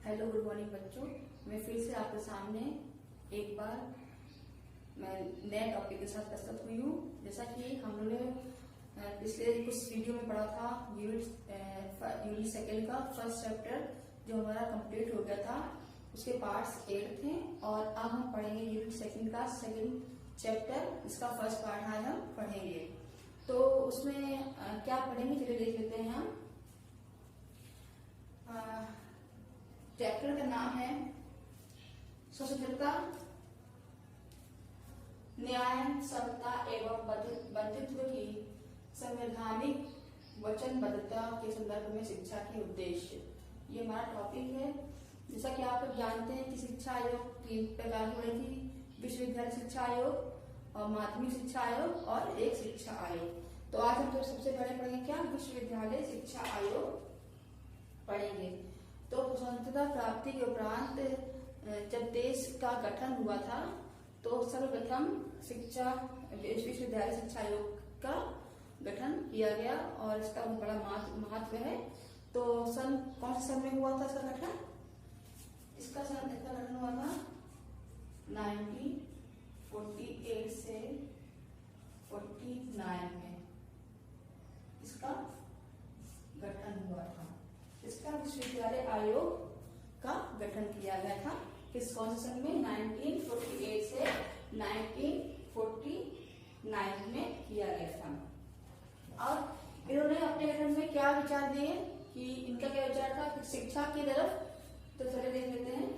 Hello good morning बच्चों। मैं फिर से आपके सामने एक बार मैं नए टॉपिक के साथ प्रस्तुत हुई हूँ। जैसा कि हम लोगों ने पिछले कुछ वीडियो में पढ़ा था यूनिट सेकेंड का फर्स्ट चैप्टर जो हमारा कंप्लीट हो गया था, उसके पार्ट्स 8 थे और अब हम पढ़ेंगे यूनिट सेकेंड का सेकेंड चैप्टर, इसका फर्स्ट पार्ट आज हम पढ़ेंगे। तो उसमें क्या पढ़ेंगे चलिए देख लेते हैं हम। चैप्टर का नाम है स्वतंत्रता, न्याय, समता एवं बंधुत्व की संवैधानिक वचनबद्धता के संदर्भ में शिक्षा के उद्देश्य। ये हमारा टॉपिक है। जैसा कि आप लोग जानते हैं कि शिक्षा आयोग 3 प्रकार की बनी थी, विश्वविद्यालय शिक्षा आयोग और माध्यमिक शिक्षा आयोग और एक शिक्षा आयोग। तो आज हम तो सबसे पहले पढ़ेंगे क्या, विश्वविद्यालय शिक्षा आयोग पढ़ेंगे। तो स्वतंत्रता प्राप्ति के उपरांत जब देश का गठन हुआ था तो सर्वप्रथम विश्वविद्यालय शिक्षा आयोग का गठन किया गया और इसका बहुत बड़ा महत्व है। तो सन कौन से सन में हुआ था इसका गठन? इसका गठन हुआ था 1948 से 49 में इसका गठन हुआ था। इसका विश्वविद्यालय आयोग का गठन किया गया था किस कौन से सन में? 1948 से 1949 में किया गया था। और इन्होंने अपने गठन में क्या विचार दिए कि इनका क्या विचार था कि शिक्षा की तरफ, तो चलिए देख लेते हैं।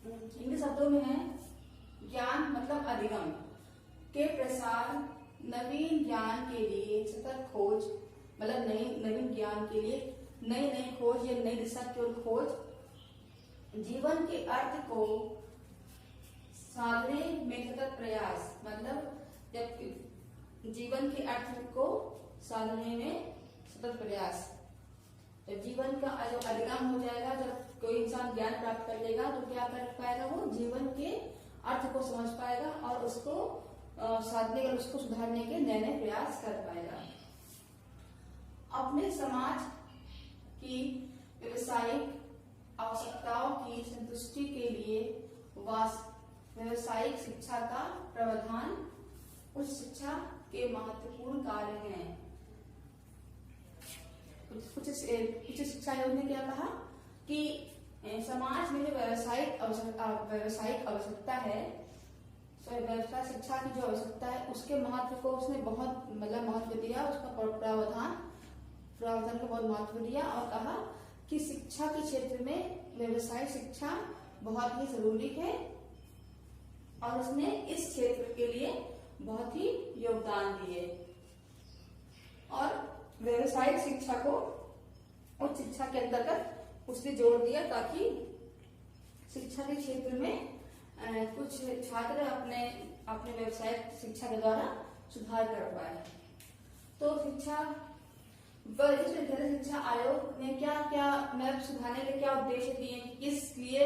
इनके शब्दों में है ज्ञान मतलब अधिगम के प्रसार, नवीन ज्ञान के लिए सतत खोज, मतलब नवीन ज्ञान के लिए नई खोज या नई दिशा की ओर खोज, जीवन के अर्थ को साधने में सतत प्रयास, मतलब जब जीवन के अर्थ को साधने में सतत प्रयास। जब जीवन का जो अधिगम हो जाएगा, जब कोई इंसान ज्ञान प्राप्त कर लेगा तो क्या कर पाएगा, वो जीवन के अर्थ को समझ पाएगा और उसको साधने और उसको सुधारने के नए प्रयास कर पाएगा। अपने समाज की व्यवसायिक आवश्यकताओं की संतुष्टि के लिए व्यवसायिक शिक्षा का प्रावधान उच्च शिक्षा के महत्वपूर्ण कार्य हैं। उच्च शिक्षा आयोग ने क्या कहा कि समाज में जो व्यवसायिक आवश्यकता है, व्यवसाय शिक्षा की जो आवश्यकता है उसके महत्व को उसने बहुत महत्व दिया, उसका प्रावधान को बहुत महत्व दिया और कहा कि शिक्षा के क्षेत्र में व्यवसायिक शिक्षा बहुत ही जरूरी है और उसने इस क्षेत्र के लिए बहुत ही योगदान दिए और व्यवसायिक शिक्षा को उच्च शिक्षा के अंतर्गत उसने जोड़ दिया ताकि शिक्षा के क्षेत्र में कुछ छात्र अपने व्यवसायिक शिक्षा के द्वारा सुधार कर पाए। तो विश्वविद्यालय शिक्षा आयोग ने क्या सुधारने के क्या उद्देश्य दिए, किस लिए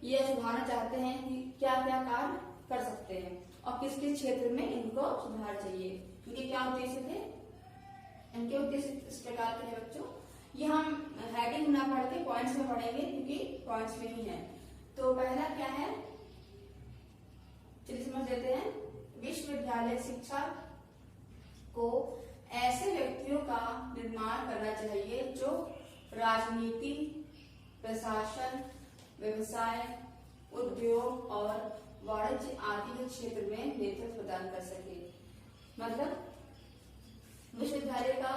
ये सुधारना चाहते हैं, कि क्या क्या कार्य कर सकते हैं और किस किस क्षेत्र में इनको सुधार चाहिए, इनके क्या उद्देश्य थे। इनके उद्देश्य इस प्रकार के हैं बच्चों, ये हम हेडिंग ना पढ़ के पॉइंट्स में पढ़ेंगे क्योंकि पॉइंट्स में ही है। तो पहला क्या है, चलिए समझ लेते हैं। विश्वविद्यालय शिक्षा को ऐसे व्यक्तियों का निर्माण करना चाहिए जो राजनीति, प्रशासन, व्यवसाय, उद्योग और वाणिज्य आदि के क्षेत्र में नेतृत्व प्रदान कर सके। मतलब विश्वविद्यालय का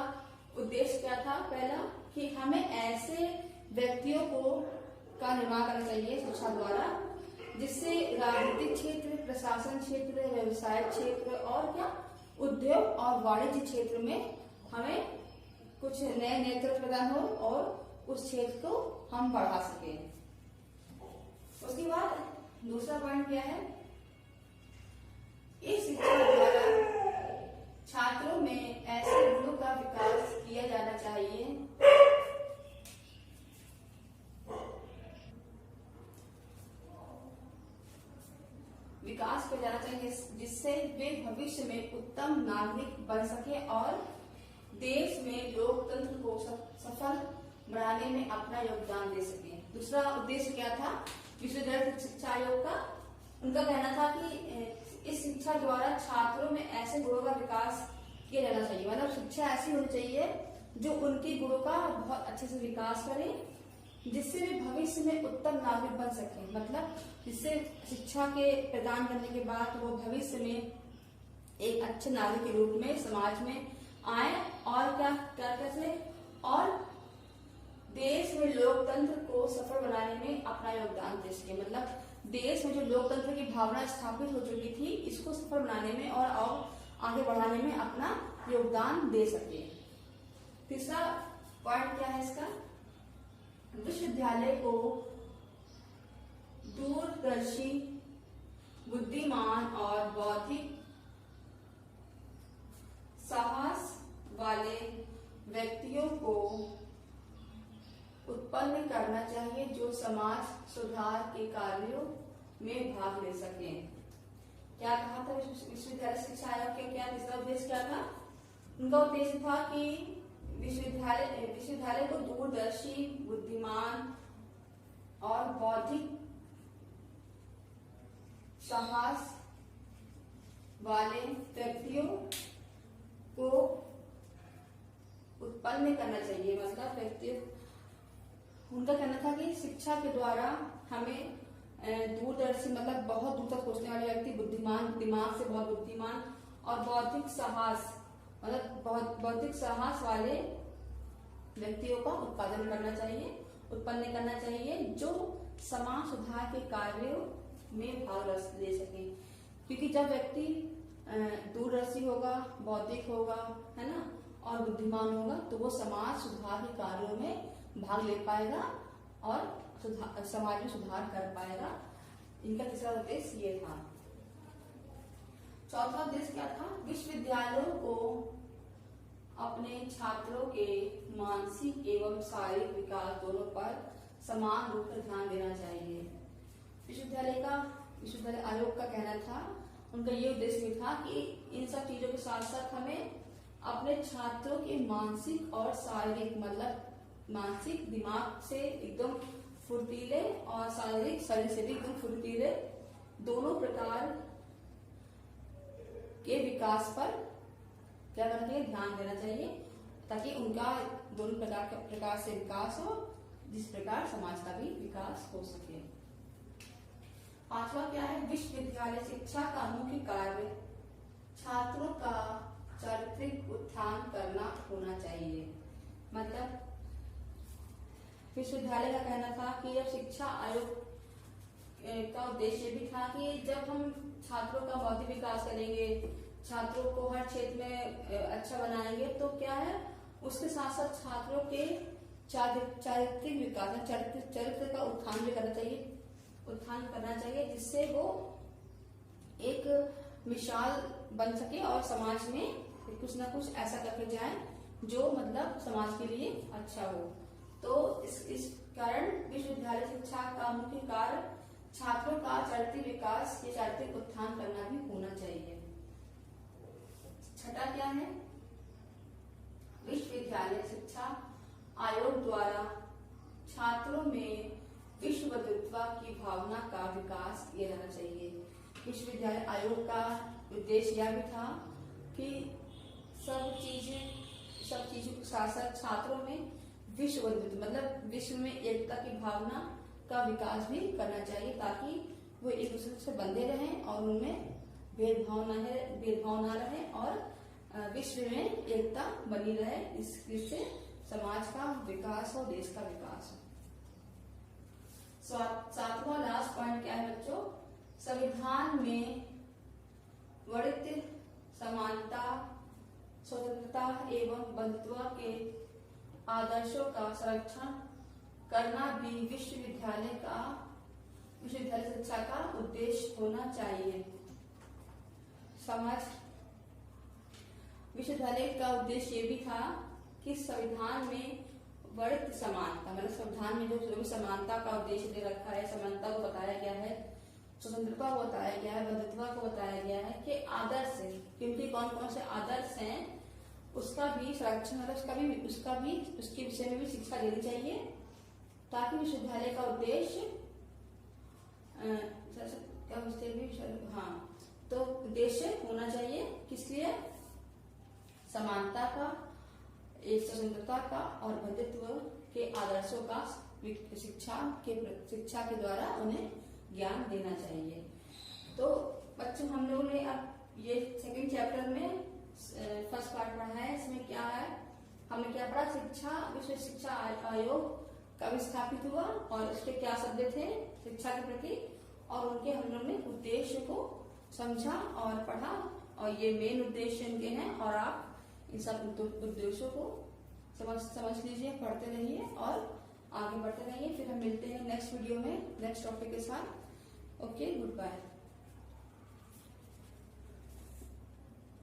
उद्देश्य क्या था? पहला कि हमें ऐसे व्यक्तियों का निर्माण करना चाहिए शिक्षा द्वारा जिससे राजनीतिक क्षेत्र, प्रशासन क्षेत्र, व्यवसाय क्षेत्र और क्या उद्योग और वाणिज्य क्षेत्र में हमें कुछ नए नेतृत्व प्रदान हो और उस क्षेत्र को हम बढ़ा सके। उसके बाद दूसरा पॉइंट क्या है, इस शिक्षा द्वारा छात्रों में ऐसे गुणों का विकास किया जाना चाहिए जिससे वे भविष्य में उत्तम नागरिक बन सके और देश में लोकतंत्र को सफल बढ़ाने में अपना योगदान दे सके। दूसरा उद्देश्य क्या था विश्वविद्यालय शिक्षा आयोग का? उनका कहना था कि इस शिक्षा द्वारा छात्रों में ऐसे गुणों का विकास किया जाना चाहिए, मतलब शिक्षा ऐसी होनी चाहिए जो उनके गुणों का बहुत अच्छे से विकास करे, जिससे वे भविष्य में उत्तम नागरिक बन सके। मतलब जिससे शिक्षा के प्रदान करने के बाद वो भविष्य में एक अच्छे नागरिक के रूप में समाज में आए और क्या कैसे और देश में लोकतंत्र को सफल बनाने में अपना योगदान दे सके। मतलब देश में जो लोकतंत्र की भावना स्थापित हो चुकी थी इसको सफल बनाने में और आगे बढ़ाने में अपना योगदान दे सके। तीसरा पॉइंट क्या है इसका? विश्वविद्यालय को दूरदर्शी, बुद्धिमान और बौद्धिक साहस वाले व्यक्तियों को उत्पन्न करना चाहिए जो समाज सुधार के कार्यों में भाग ले सके। क्या कहा था विश्वविद्यालय शिक्षा आयोग के? क्या तीसरा उद्देश्य क्या था? उनका उद्देश्य था कि विश्वविद्यालय को दूरदर्शी, बुद्धिमान और बौद्धिक साहस वाले व्यक्तियों को उत्पन्न करना चाहिए। मतलब व्यक्ति, उनका कहना था कि शिक्षा के द्वारा हमें दूरदर्शी मतलब बहुत दूर तक सोचने वाले व्यक्ति, बुद्धिमान, दिमाग से बहुत बुद्धिमान और बौद्धिक साहस मतलब बौद्धिक साहस वाले व्यक्तियों का उत्पादन करना चाहिए, उत्पन्न करना चाहिए जो समाज सुधार के कार्यों में भाग ले सके। क्योंकि जब व्यक्ति दूरदर्शी होगा, बौद्धिक होगा, है ना, और बुद्धिमान होगा तो वो समाज सुधार के कार्यों में भाग ले पाएगा और समाज में सुधार कर पाएगा। इनका तीसरा उद्देश्य ये था। चौथा उद्देश्य क्या था? विश्वविद्यालयों को अपने छात्रों के मानसिक एवं शारीरिक विकास दोनों पर समान रूप से ध्यान देना चाहिए। विश्वविद्यालय आयोग का कहना था, उनका ये उद्देश्य भी था कि इन सब चीजों के साथ साथ हमें अपने छात्रों के मानसिक और शारीरिक मतलब मानसिक दिमाग से एकदम फुर्तीले और शारीरिक शरीर से भी एकदम फुर्तीले दोनों प्रकार के विकास पर क्या करना चाहिए? ध्यान देना चाहिए, ताकि उनका दोनों प्रकार से विकास हो, जिस प्रकार समाज का भी विकास हो सके। पांचवा क्या है? विश्वविद्यालय शिक्षा का मुख्य कार्य छात्रों का चारित्रिक उत्थान करना होना चाहिए। मतलब विश्वविद्यालय का कहना था कि जब शिक्षा आयोग का उद्देश्य भी था कि जब हम छात्रों का बौद्धिक विकास करेंगे, छात्रों को हर क्षेत्र में अच्छा बनाएंगे, तो क्या है उसके साथ साथ छात्रों के चारित्रिक विकास, चरित्र का उत्थान भी करना चाहिए, जिससे वो एक मिसाल बन सके और समाज में कुछ ना कुछ ऐसा करके जाए जो मतलब समाज के लिए अच्छा हो। तो इस कारण विश्वविद्यालय शिक्षा का मुख्य कार्य छात्रों का चारित्रिक विकास या चारित्रिक उत्थान करना भी होना चाहिए। छठा क्या है? विश्वविद्यालय शिक्षा आयोग द्वारा छात्रों में विश्वबंधुत्व की भावना का विकास किया जाना चाहिए। विश्वविद्यालय आयोग का उद्देश्य यह भी था कि सब चीजों के साथ साथ छात्रों में विश्वबंधुत्व मतलब विश्व में एकता की भावना का विकास भी करना चाहिए, ताकि वो एक दूसरे से बंधे रहें और उनमें भेदभाव ना रहे और विश्व में एकता बनी रहे, इससे समाज का विकास हो, देश का विकास हो। सातवां लास्ट पॉइंट क्या है बच्चों? संविधान में वर्णित समानता, स्वतंत्रता एवं बंधुत्व के आदर्शों का संरक्षण करना भी विश्वविद्यालय शिक्षा का उद्देश्य होना चाहिए। विश्वविद्यालय का उद्देश्य ये भी था कि संविधान में वर्णित समानता मतलब संविधान में जो भी समानता का उद्देश्य दे रखा है, समानता को बताया गया है, स्वतंत्रता को बताया गया है, बंधुत्व को बताया गया है कि आदर्श है, क्योंकि कौन कौन से आदर्श हैं उसका भी संरक्षण मतलब उसके विषय में भी शिक्षा देनी चाहिए, ताकि विश्वविद्यालय का उद्देश्य तो उद्देश्य होना चाहिए किस लिए? समानता का, एक स्वतंत्रता का और बंधुत्व के आदर्शों का शिक्षा के द्वारा उन्हें ज्ञान देना चाहिए। तो बच्चों हम लोगों ने अब ये सेकंड चैप्टर में फर्स्ट पार्ट पढ़ा है। इसमें क्या है, हमने क्या पढ़ा? विश्व शिक्षा आयोग कब स्थापित हुआ और उसके क्या शब्द थे शिक्षा के प्रति, और उनके हम लोग ने उद्देश्य को समझा और पढ़ा, और ये मेन उद्देश्य इनके हैं। और आप इन सब उद्देश्यों को समझ लीजिए, पढ़ते रहिए और आगे बढ़ते रहिए। फिर हम मिलते हैं नेक्स्ट वीडियो में नेक्स्ट टॉपिक के साथ। Okay, good bye.